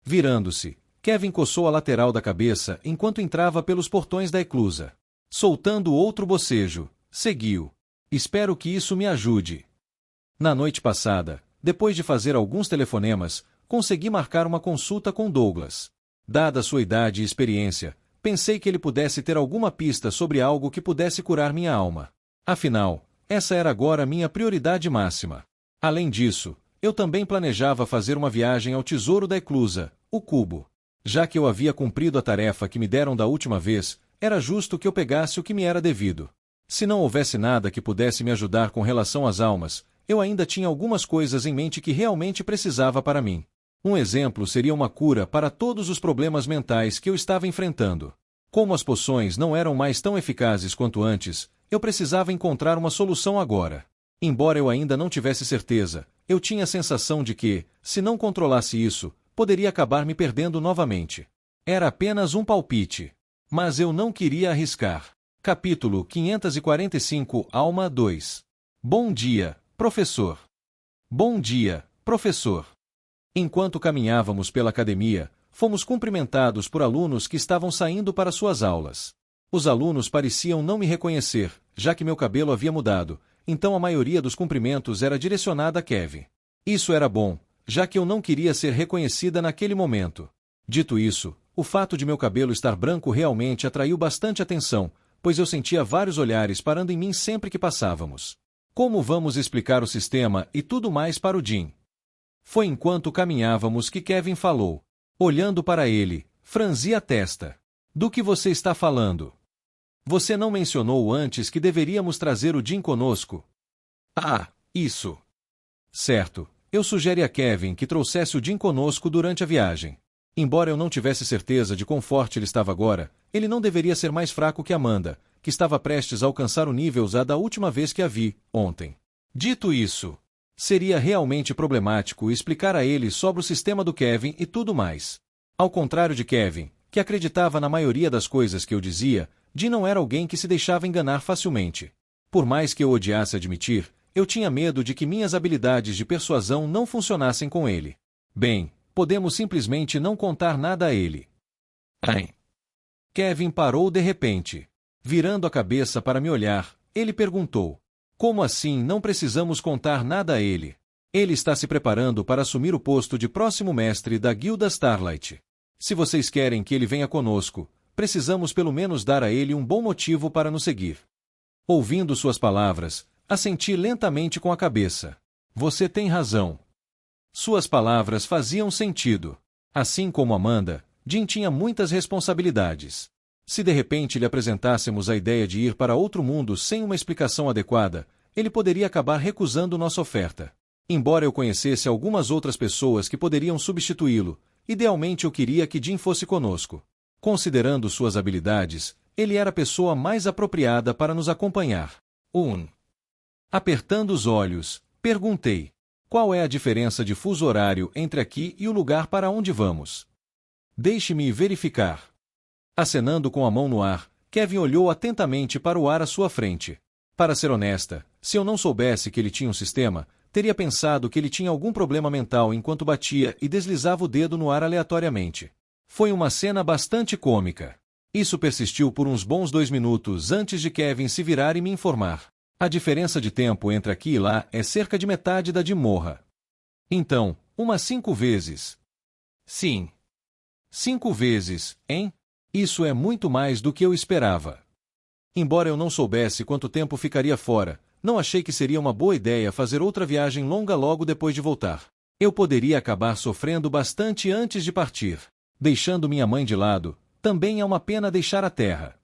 Virando-se, Kevin coçou a lateral da cabeça enquanto entrava pelos portões da eclusa. Soltando outro bocejo, seguiu. Espero que isso me ajude. Na noite passada, depois de fazer alguns telefonemas, consegui marcar uma consulta com Douglas. Dada sua idade e experiência, pensei que ele pudesse ter alguma pista sobre algo que pudesse curar minha alma. Afinal, essa era agora minha prioridade máxima. Além disso, eu também planejava fazer uma viagem ao tesouro da eclusa, o cubo. Já que eu havia cumprido a tarefa que me deram da última vez, era justo que eu pegasse o que me era devido. Se não houvesse nada que pudesse me ajudar com relação às almas, eu ainda tinha algumas coisas em mente que realmente precisava para mim. Um exemplo seria uma cura para todos os problemas mentais que eu estava enfrentando. Como as poções não eram mais tão eficazes quanto antes, eu precisava encontrar uma solução agora. Embora eu ainda não tivesse certeza, eu tinha a sensação de que, se não controlasse isso, poderia acabar me perdendo novamente. Era apenas um palpite. Mas eu não queria arriscar. Capítulo 545 Alma 2. Bom dia, professor. Bom dia, professor. Enquanto caminhávamos pela academia, fomos cumprimentados por alunos que estavam saindo para suas aulas. Os alunos pareciam não me reconhecer, já que meu cabelo havia mudado, então a maioria dos cumprimentos era direcionada a Kevin. Isso era bom, já que eu não queria ser reconhecida naquele momento. Dito isso, o fato de meu cabelo estar branco realmente atraiu bastante atenção, pois eu sentia vários olhares parando em mim sempre que passávamos. Como vamos explicar o sistema e tudo mais para o Jim? Foi enquanto caminhávamos que Kevin falou. Olhando para ele, franzi a testa. Do que você está falando? Você não mencionou antes que deveríamos trazer o Jim conosco? Ah, isso. Certo, eu sugeri a Kevin que trouxesse o Jim conosco durante a viagem. Embora eu não tivesse certeza de quão forte ele estava agora, ele não deveria ser mais fraco que Amanda, que estava prestes a alcançar o nível Z da última vez que a vi, ontem. Dito isso, seria realmente problemático explicar a ele sobre o sistema do Kevin e tudo mais. Ao contrário de Kevin, que acreditava na maioria das coisas que eu dizia, Jim não era alguém que se deixava enganar facilmente. Por mais que eu odiasse admitir, eu tinha medo de que minhas habilidades de persuasão não funcionassem com ele. Bem, podemos simplesmente não contar nada a ele. Kevin parou de repente. Virando a cabeça para me olhar, ele perguntou: como assim não precisamos contar nada a ele? Ele está se preparando para assumir o posto de próximo mestre da Guilda Starlight. Se vocês querem que ele venha conosco, precisamos pelo menos dar a ele um bom motivo para nos seguir. Ouvindo suas palavras, assenti lentamente com a cabeça. Você tem razão. Suas palavras faziam sentido. Assim como Amanda, Jim tinha muitas responsabilidades. Se de repente lhe apresentássemos a ideia de ir para outro mundo sem uma explicação adequada, ele poderia acabar recusando nossa oferta. Embora eu conhecesse algumas outras pessoas que poderiam substituí-lo, idealmente eu queria que Jim fosse conosco. Considerando suas habilidades, ele era a pessoa mais apropriada para nos acompanhar. Apertando os olhos, perguntei: qual é a diferença de fuso horário entre aqui e o lugar para onde vamos? Deixe-me verificar. Acenando com a mão no ar, Kevin olhou atentamente para o ar à sua frente. Para ser honesta, se eu não soubesse que ele tinha um sistema, teria pensado que ele tinha algum problema mental enquanto batia e deslizava o dedo no ar aleatoriamente. Foi uma cena bastante cômica. Isso persistiu por uns bons 2 minutos antes de Kevin se virar e me informar. A diferença de tempo entre aqui e lá é cerca de metade da de Morra. Então, umas 5 vezes. Sim. 5 vezes, hein? Isso é muito mais do que eu esperava. Embora eu não soubesse quanto tempo ficaria fora, não achei que seria uma boa ideia fazer outra viagem longa logo depois de voltar. Eu poderia acabar sofrendo bastante antes de partir. Deixando minha mãe de lado, também é uma pena deixar a Terra.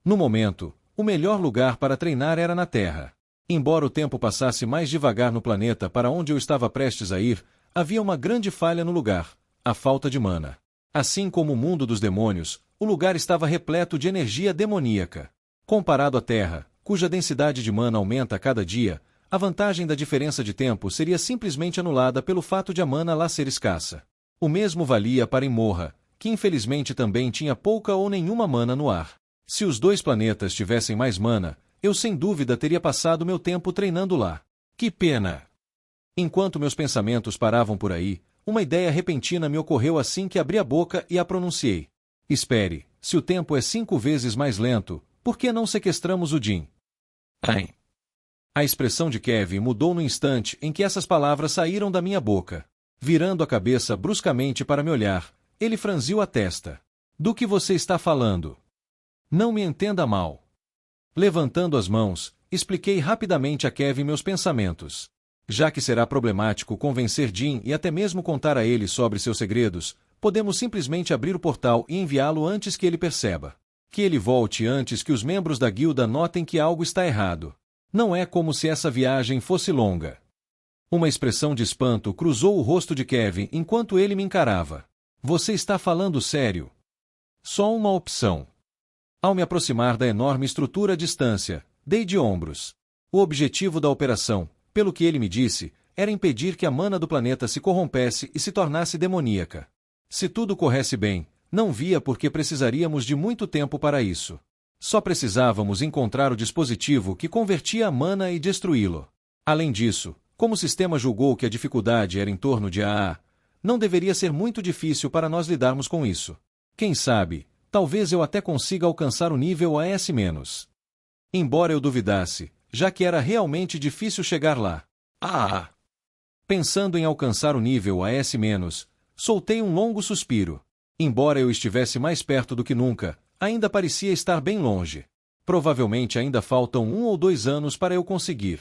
No momento, o melhor lugar para treinar era na Terra. Embora o tempo passasse mais devagar no planeta para onde eu estava prestes a ir, havia uma grande falha no lugar: a falta de mana. Assim como o mundo dos demônios, o lugar estava repleto de energia demoníaca. Comparado à Terra, cuja densidade de mana aumenta a cada dia, a vantagem da diferença de tempo seria simplesmente anulada pelo fato de a mana lá ser escassa. O mesmo valia para Imorra, que infelizmente também tinha pouca ou nenhuma mana no ar. Se os 2 planetas tivessem mais mana, eu sem dúvida teria passado meu tempo treinando lá. Que pena! Enquanto meus pensamentos paravam por aí, uma ideia repentina me ocorreu assim que abri a boca e a pronunciei. Espere, se o tempo é 5 vezes mais lento, por que não sequestramos o Jim? A expressão de Kevin mudou no instante em que essas palavras saíram da minha boca. Virando a cabeça bruscamente para me olhar, ele franziu a testa. Do que você está falando? Não me entenda mal. Levantando as mãos, expliquei rapidamente a Kevin meus pensamentos. Já que será problemático convencer Jim e até mesmo contar a ele sobre seus segredos, podemos simplesmente abrir o portal e enviá-lo antes que ele perceba. Que ele volte antes que os membros da guilda notem que algo está errado. Não é como se essa viagem fosse longa. Uma expressão de espanto cruzou o rosto de Kevin enquanto ele me encarava. Você está falando sério? Só uma opção. Ao me aproximar da enorme estrutura à distância, dei de ombros. O objetivo da operação, pelo que ele me disse, era impedir que a mana do planeta se corrompesse e se tornasse demoníaca. Se tudo corresse bem, não via por que precisaríamos de muito tempo para isso. Só precisávamos encontrar o dispositivo que convertia a mana e destruí-lo. Além disso, como o sistema julgou que a dificuldade era em torno de AA, não deveria ser muito difícil para nós lidarmos com isso. Quem sabe, talvez eu até consiga alcançar o nível AS-. Embora eu duvidasse, já que era realmente difícil chegar lá. Pensando em alcançar o nível AS-, soltei um longo suspiro. Embora eu estivesse mais perto do que nunca, ainda parecia estar bem longe. Provavelmente ainda faltam 1 ou 2 anos para eu conseguir.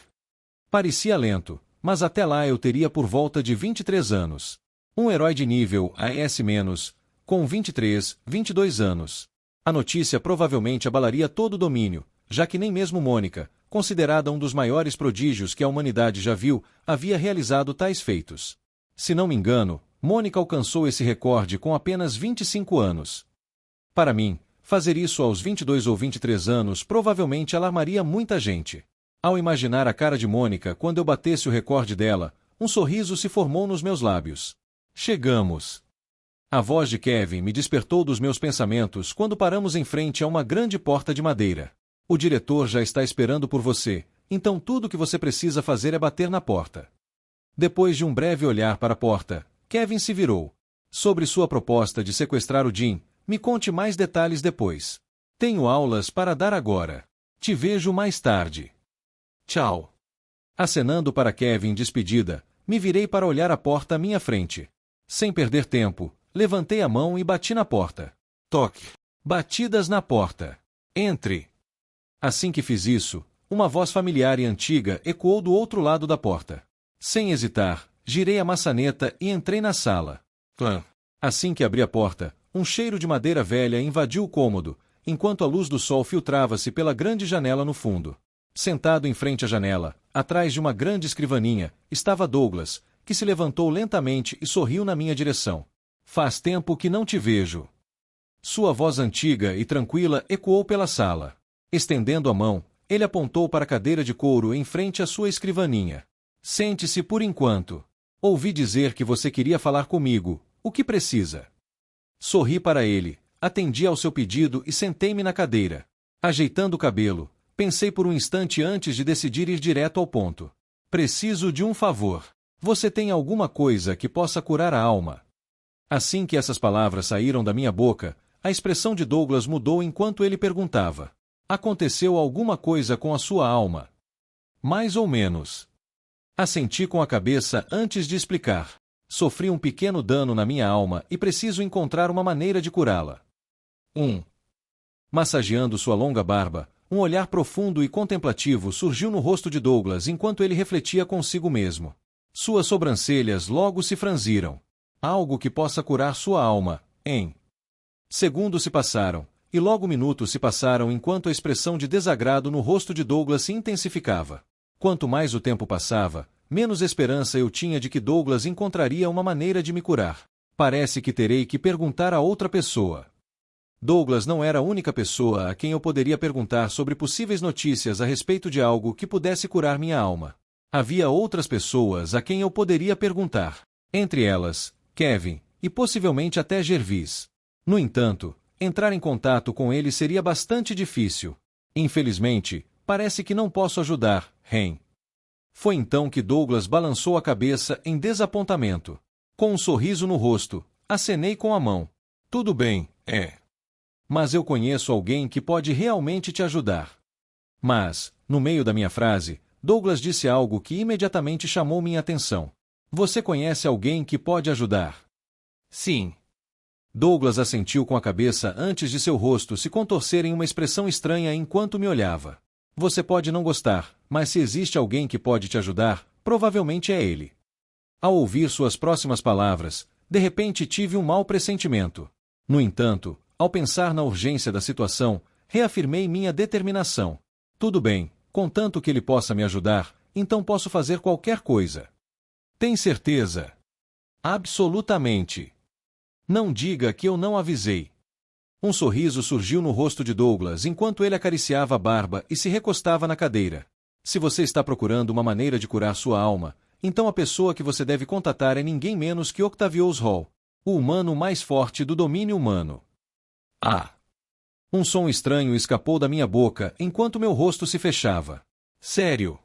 Parecia lento, mas até lá eu teria por volta de 23 anos. Um herói de nível AS-, com 23, 22 anos. A notícia provavelmente abalaria todo o domínio, já que nem mesmo Mônica, considerada um dos maiores prodígios que a humanidade já viu, havia realizado tais feitos. Se não me engano, Mônica alcançou esse recorde com apenas 25 anos. Para mim, fazer isso aos 22 ou 23 anos provavelmente alarmaria muita gente. Ao imaginar a cara de Mônica quando eu batesse o recorde dela, um sorriso se formou nos meus lábios. Chegamos. A voz de Kevin me despertou dos meus pensamentos quando paramos em frente a uma grande porta de madeira. O diretor já está esperando por você, então tudo o que você precisa fazer é bater na porta. Depois de um breve olhar para a porta, Kevin se virou. Sobre sua proposta de sequestrar o Jim, me conte mais detalhes depois. Tenho aulas para dar agora. Te vejo mais tarde. Tchau. Acenando para Kevin em despedida, me virei para olhar a porta à minha frente. Sem perder tempo, levantei a mão e bati na porta. Toque. Batidas na porta. Entre. Assim que fiz isso, uma voz familiar e antiga ecoou do outro lado da porta. Sem hesitar, girei a maçaneta e entrei na sala. Clã. Assim que abri a porta, um cheiro de madeira velha invadiu o cômodo, enquanto a luz do sol filtrava-se pela grande janela no fundo. Sentado em frente à janela, atrás de uma grande escrivaninha, estava Douglas, que se levantou lentamente e sorriu na minha direção. Faz tempo que não te vejo. Sua voz antiga e tranquila ecoou pela sala. Estendendo a mão, ele apontou para a cadeira de couro em frente à sua escrivaninha. Sente-se por enquanto. Ouvi dizer que você queria falar comigo. O que precisa? Sorri para ele, atendi ao seu pedido e sentei-me na cadeira. Ajeitando o cabelo, pensei por um instante antes de decidir ir direto ao ponto. Preciso de um favor. Você tem alguma coisa que possa curar a alma? Assim que essas palavras saíram da minha boca, a expressão de Douglas mudou enquanto ele perguntava. Aconteceu alguma coisa com a sua alma? Mais ou menos. Assenti com a cabeça antes de explicar. Sofri um pequeno dano na minha alma e preciso encontrar uma maneira de curá-la. Massageando sua longa barba, um olhar profundo e contemplativo surgiu no rosto de Douglas enquanto ele refletia consigo mesmo. Suas sobrancelhas logo se franziram. Algo que possa curar sua alma, hein? Segundos se passaram, e logo minutos se passaram enquanto a expressão de desagrado no rosto de Douglas se intensificava. Quanto mais o tempo passava, menos esperança eu tinha de que Douglas encontraria uma maneira de me curar. Parece que terei que perguntar a outra pessoa. Douglas não era a única pessoa a quem eu poderia perguntar sobre possíveis notícias a respeito de algo que pudesse curar minha alma. Havia outras pessoas a quem eu poderia perguntar. Entre elas, Kevin, e possivelmente até Gervis. No entanto, entrar em contato com ele seria bastante difícil. Infelizmente, parece que não posso ajudar, Ren. Foi então que Douglas balançou a cabeça em desapontamento. Com um sorriso no rosto, acenei com a mão. Tudo bem, mas eu conheço alguém que pode realmente te ajudar. Mas, no meio da minha frase, Douglas disse algo que imediatamente chamou minha atenção. Você conhece alguém que pode ajudar? Sim. Douglas assentiu com a cabeça antes de seu rosto se contorcer em uma expressão estranha enquanto me olhava. Você pode não gostar, mas se existe alguém que pode te ajudar, provavelmente é ele. Ao ouvir suas próximas palavras, de repente tive um mau pressentimento. No entanto, ao pensar na urgência da situação, reafirmei minha determinação. Tudo bem, contanto que ele possa me ajudar, então posso fazer qualquer coisa. Tem certeza? Absolutamente. Não diga que eu não avisei. Um sorriso surgiu no rosto de Douglas enquanto ele acariciava a barba e se recostava na cadeira. Se você está procurando uma maneira de curar sua alma, então a pessoa que você deve contatar é ninguém menos que Octavius Hall, o humano mais forte do domínio humano. Um som estranho escapou da minha boca enquanto meu rosto se fechava. Sério?